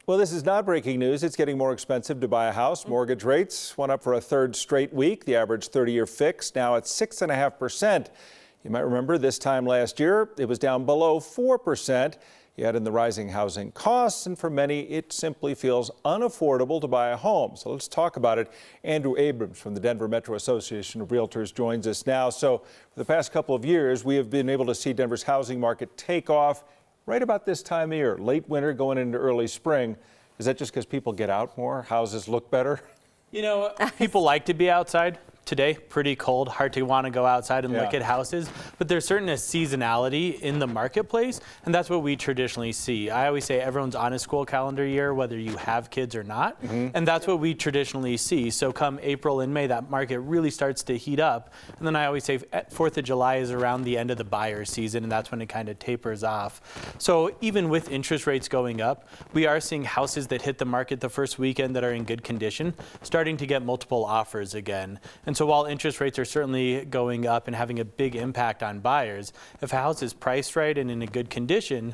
Well, this is not breaking news. It's getting more expensive to buy a house. Mortgage rates went up for a third straight week. The average 30-year fix now at 6.5%. You might remember this time last year, it was down below 4%. You add in the rising housing costs, and for many, it simply feels unaffordable to buy a home. So let's talk about it. Andrew Abrams from the Denver Metro Association of Realtors joins us now. So for the past couple of years, we have been able to see Denver's housing market take off right about this time of year, late winter going into early spring. Is that just because people get out more? Houses look better? You know, people like to be outside. Today, pretty cold, hard to want to go outside and look at houses, but there's certain seasonality in the marketplace, and that's what we traditionally see. I always say everyone's on a school calendar year, whether you have kids or not, and that's what we traditionally see. So come April and May, that market really starts to heat up, and then I always say 4th of July is around the end of the buyer season, and that's when it kind of tapers off. So even with interest rates going up, we are seeing houses that hit the market the first weekend that are in good condition, starting to get multiple offers again. And so while interest rates are certainly going up and having a big impact on buyers, if a house is priced right and in a good condition,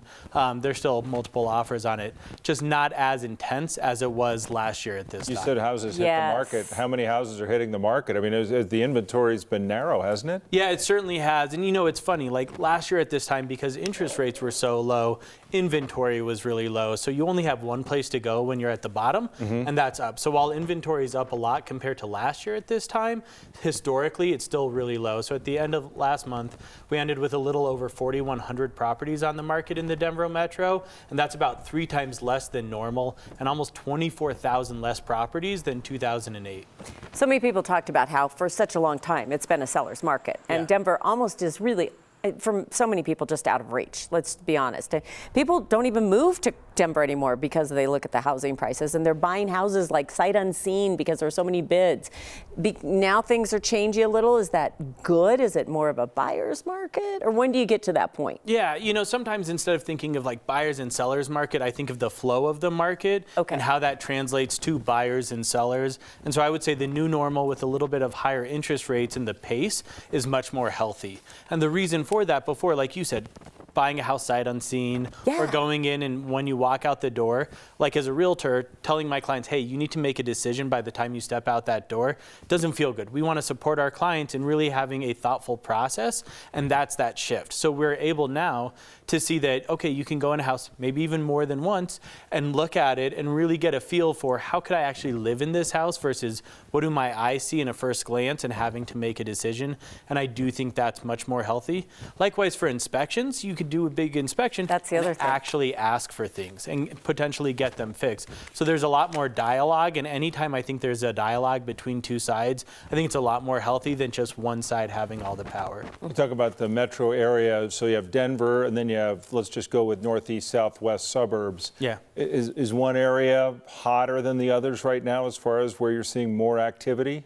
there's still multiple offers on it, just not as intense as it was last year at this time. You said houses hit the market. How many houses are hitting the market? I mean, the inventory's been narrow, hasn't it? Yeah, it certainly has. And you know, it's funny, like last year at this time, because interest rates were so low, inventory was really low. So you only have one place to go when you're at the bottom, and that's up. So while inventory is up a lot compared to last year at this time, historically, it's still really low. So at the end of last month, we ended with a little over 4,100 properties on the market in the Denver Metro, and that's about 3 times less than normal and almost 24,000 less properties than 2008. So many people talked about how for such a long time it's been a seller's market, and Denver almost is really, from so many people, just out of reach. Let's be honest. People don't even move to Denver anymore because they look at the housing prices, and they're buying houses like sight unseen because there are so many bids. Now things are changing a little. Is that good? Is it more of a buyer's market? Or when do you get to that point? Yeah, you know, sometimes instead of thinking of like buyers and sellers market, I think of the flow of the market and how that translates to buyers and sellers. And so I would say the new normal with a little bit of higher interest rates and the pace is much more healthy. And the reason for that before, like you said, buying a house sight unseen or going in and when you walk out the door, like as a realtor, telling my clients, hey, you need to make a decision by the time you step out that door, doesn't feel good. We want to support our clients in really having a thoughtful process, and that's that shift. So we're able now to see that, okay, you can go in a house maybe even more than once and look at it and really get a feel for how could I actually live in this house versus what do my eyes see in a first glance and having to make a decision. And I do think that's much more healthy. Likewise for inspections, you could do a big inspection. That's the other thing. Actually ask for things and potentially get them fixed. So there's a lot more dialogue, and anytime I think there's a dialogue between two sides, I think it's a lot more healthy than just one side having all the power. You talk about the metro area, so you have Denver, and then you have, let's just go with northeast, southwest suburbs. Yeah. Is one area hotter than the others right now as far as where you're seeing more activity?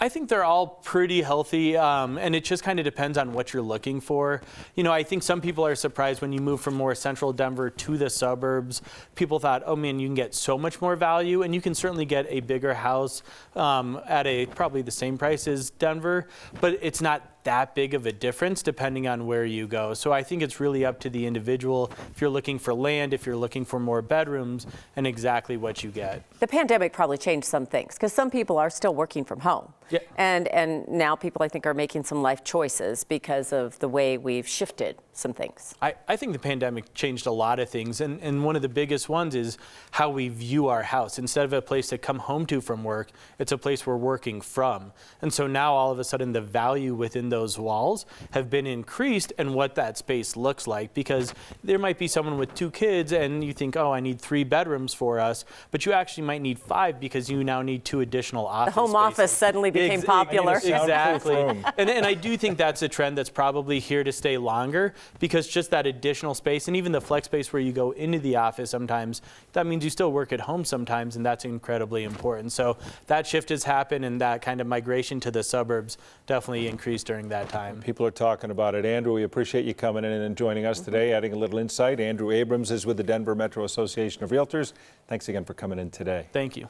I think they're all pretty healthy, and it just kind of depends on what you're looking for. You know, I think some people are surprised when you move from more central Denver to the suburbs. People thought, oh man, you can get so much more value, and you can certainly get a bigger house at probably the same price as Denver, but it's not that big of a difference depending on where you go. So I think it's really up to the individual if you're looking for land, if you're looking for more bedrooms, and exactly what you get. The pandemic probably changed some things because some people are still working from home. Yeah. And now people, I think, are making some life choices because of the way we've shifted some things. I think the pandemic changed a lot of things, and one of the biggest ones is how we view our house. Instead of a place to come home to from work, it's a place we're working from. And so now all of a sudden the value within those walls have been increased and what that space looks like, because there might be someone with 2 kids and you think, oh, I need 3 bedrooms for us, but you actually might need 5 because you now need 2 additional office The home spaces. office suddenly became popular. Exactly. And I do think that's a trend that's probably here to stay longer, because just that additional space and even the flex space where you go into the office sometimes, that means you still work at home sometimes, and that's incredibly important. So that shift has happened, and that kind of migration to the suburbs definitely increased during that time. People are talking about it. Andrew, we appreciate you coming in and joining us today, adding a little insight. Andrew Abrams is with the Denver Metro Association of Realtors. Thanks again for coming in today. Thank you.